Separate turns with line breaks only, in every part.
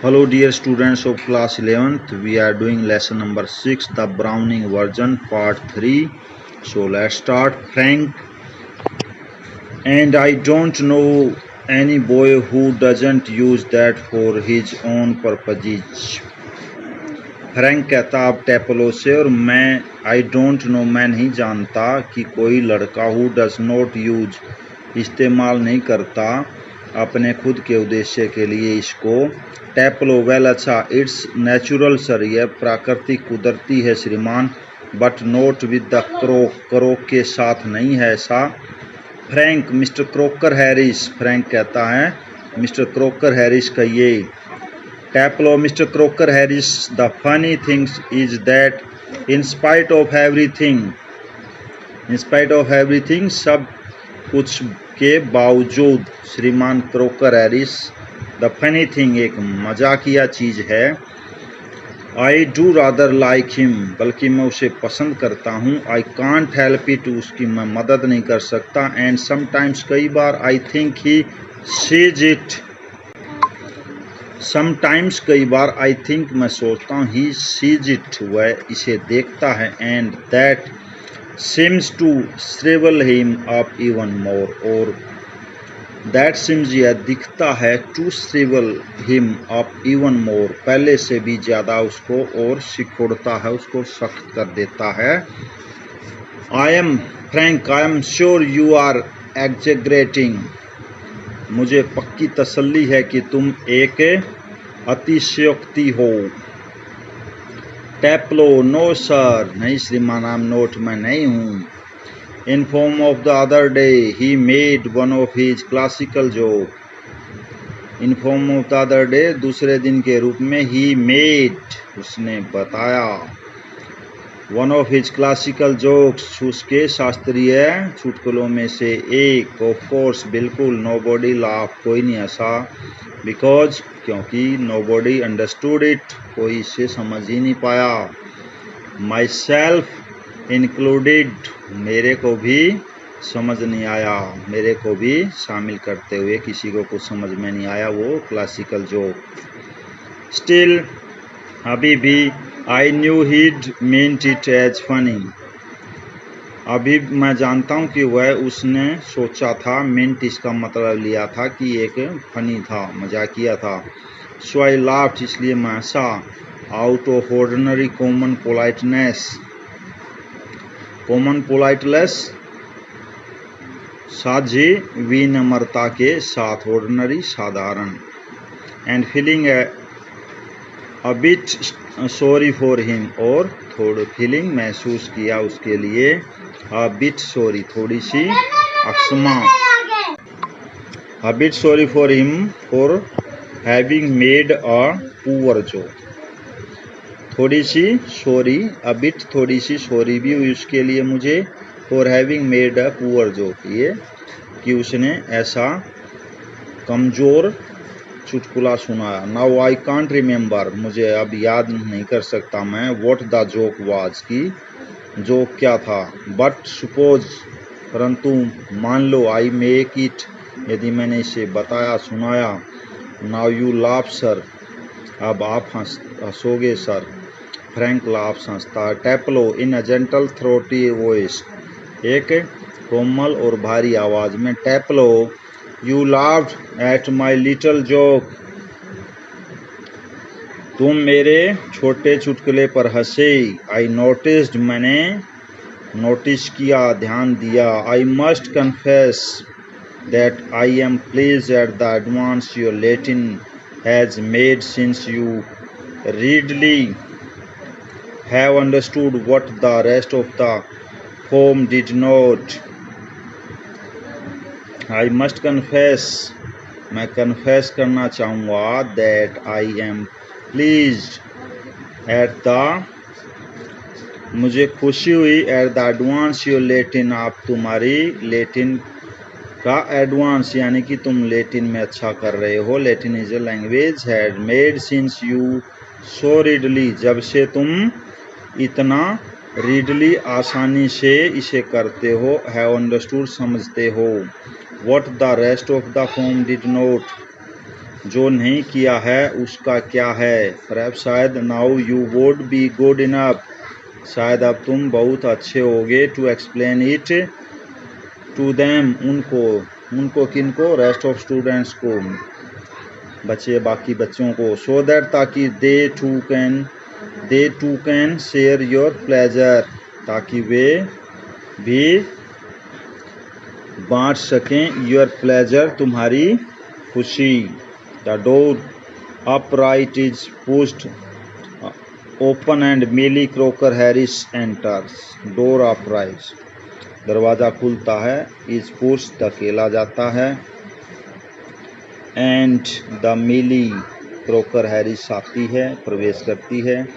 Hello dear students of class 11th, we are doing lesson number 6, the Browning version part 3. So let's start. Frank, and I don't know any boy who doesn't use that for his own purposes. Frank कहता अब टेपलो से, और I don't know, मैं नहीं जानता कि कोई लड़का हु डज नॉट यूज, इस्तेमाल नहीं करता अपने खुद के उद्देश्य के लिए इसको। टेपलो, वेल अच्छा, इट्स नेचुरल सर, यह प्राकृतिक कुदरती है श्रीमान, but not with the crook, crook के साथ नहीं है ऐसा। Frank, mister croaker Harris, Frank कहता है मिस्टर क्रोकर हैरिस कहिए। Taplow, Mr. Croker Harris, the funny thing is that in spite of everything, सब कुछ के बावजूद, श्रीमान croaker Harris, the funny thing, एक मजाकिया चीज है, I do rather like him, बल्कि मैं उसे पसंद करता हूँ, आई कांट हेल्प इट, उसकी मैं मदद नहीं कर सकता, एंड समटाइम्स, कई बार, I think he sees it, sometimes कई बार, आई थिंक मैं सोचता हूँ, ही सीज इट, वह इसे देखता है, and that seems to shrivel him up even more, और दैट सीम्स, यह दिखता है, to shrivel him up even more, पहले से भी ज़्यादा उसको और सिकुड़ता है, उसको सख्त कर देता है। I am frank, I am sure you are exaggerating, मुझे पक्की तसल्ली है कि तुम एक अतिशयोक्ति हो। टेपलो, नो सर, नहीं श्रीमान, आई एम नोट, मैं नहीं हूँ। In form of the other day he made one of his classical joke, in form of the other day, दूसरे दिन के रूप में, ही मेड, उसने बताया, one of his classical jokes, उसके शास्त्रीय चुटकुलों में से एक, ऑफ कोर्स, बिल्कुल, नोबॉडी लाफ, कोई नहीं हंसा, बिकॉज, क्योंकि, नोबॉडी अंडरस्टूड इट, कोई इसे समझ ही नहीं पाया, माई सेल्फ इंक्लूडेड, मेरे को भी समझ नहीं आया, मेरे को भी शामिल करते हुए किसी को कुछ समझ में नहीं आया वो क्लासिकल जोक। स्टिल, अभी भी, I knew he'd meant it as funny, अभी मैं जानता हूँ कि वह उसने सोचा था, meant इसका मतलब लिया था कि एक फनी था, मजाकिया था। So I laughed, इसलिए मैं हंसा, out of ordinary common politeness, common politeness, साझी विनम्रता के साथ, ordinary साधारण, and feeling a bit sorry for him, और थोड़ी फीलिंग महसूस किया उसके लिए, a bit sorry, थोड़ी सी अक्षमा, a bit sorry for him for having made a poor joke, थोड़ी सी सॉरी, a bit, थोड़ी सी सॉरी भी हुई उसके लिए मुझे, for having made a poor joke, ये कि उसने ऐसा कमजोर चुटकुला सुनाया। नाउ आई कांट रिमेंबर, मुझे अब याद नहीं कर सकता मैं, व्हाट द जोक वाज, की जोक क्या था, बट सपोज, परंतु मान लो, आई मेक इट, यदि मैंने इसे बताया, सुनाया, नाउ यू लाफ सर, अब आप हंसोगे सर, फ्रैंक लाफ, हंसता। टेपलो, इन अ जेंटल थ्रोटी वॉइस, एक कोमल और भारी आवाज में, टेपलो, you laughed at my little joke, तुम मेरे छोटे चुटकुले पर हंसे, आई नोटिस्ड, मैंने नोटिस किया, ध्यान दिया, I must confess that I am pleased at the advance your Latin has made, since you readily have understood what the rest of the home did not, I must confess, मैं confess करना चाहूँगा, that I am pleased at the, मुझे खुशी हुई, at the advance your Latin, आप तुम्हारी Latin का advance, यानी कि तुम लैटिन में अच्छा कर रहे हो, Latin is a language, had made, since you so readily, जब से तुम इतना रीडली, आसानी से इसे करते हो, हैव अंडरस्टूड, समझते हो, what the rest of the home did not, जो नहीं किया है उसका क्या है। Perhaps शायद now you would be good enough, शायद अब तुम बहुत अच्छे होगे। To explain it to them, उनको किनको, रेस्ट ऑफ स्टूडेंट्स को, बाकी बच्चों को। सो दैट, ताकि they too can share your pleasure, ताकि वे भी बांट सकें योर प्लेजर, तुम्हारी खुशी। The door upright is pushed open and Millie Croker Harris enters. Door upright, दरवाज़ा खुलता है, इज पुश धकेला जाता है, and the Millie Croker Harris आती है, प्रवेश करती है।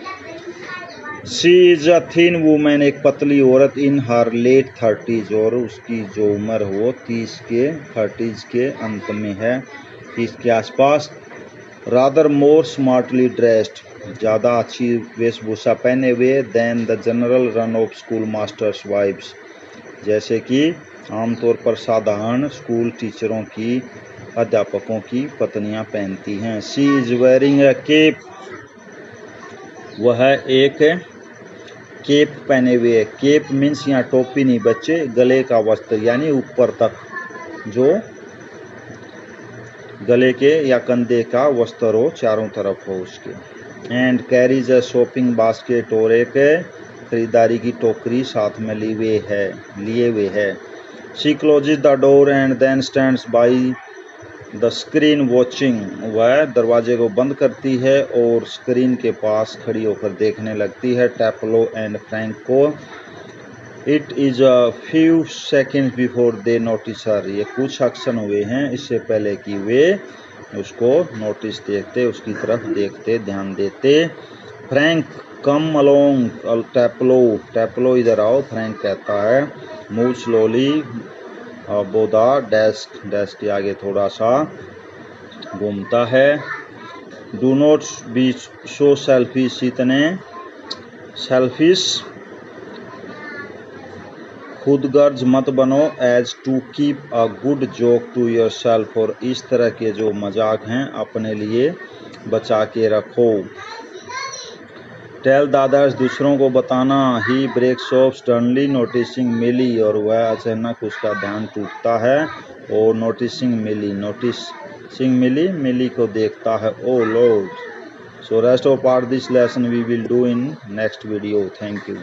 She is a thin woman, एक पतली औरत, इन हर लेट 30s, और उसकी जो उम्र हो 30s के अंत में है, 30 के आसपास। रादर मोर स्मार्टली ड्रेस्ड, ज़्यादा अच्छी वेशभूषा पहने हुए, then the general run of school masters wifes, जैसे कि आमतौर पर साधारण स्कूल टीचरों की, अध्यापकों की पत्नियां पहनती हैं। She is wearing a cape, वह एक केप पहने हुए। केप मीन्स यहाँ टोपी नहीं बच्चे, गले का वस्त्र, यानी ऊपर तक जो गले के या कंधे का वस्त्र हो, चारों तरफ हो उसके। And carries a shopping basket, और एक खरीदारी की टोकरी साथ में लिए हुए है। She closes the door and then stands by the screen watching, वह दरवाजे को बंद करती है और स्क्रीन के पास खड़ी होकर देखने लगती है टैपलो एंड फ्रैंक को। It is a few seconds before they notice her, ये कुछ एक्शन हुए हैं इससे पहले कि वे उसको नोटिस देखते, उसकी तरफ देखते, ध्यान देते। फ्रैंक कम अलोंग, टैपलो इधर आओ, फ्रैंक कहता है। मूव स्लोली बोदा डेस्क के आगे थोड़ा सा घूमता है। Do not be so selfish, इतने सेल्फिश, खुदगर्ज मत बनो। As to keep a good joke to yourself, और इस तरह के जो मजाक हैं अपने लिए बचा के रखो। टेल द अदर्स, दूसरों को बताना। ही ब्रेक्स ऑफ स्टर्नली नोटिसिंग मिली, और वह अचानक उसका ध्यान टूटता है। और नोटिसिंग मिली, मिली को देखता है। Oh lord. So rest of part this lesson we will do in next video. Thank you.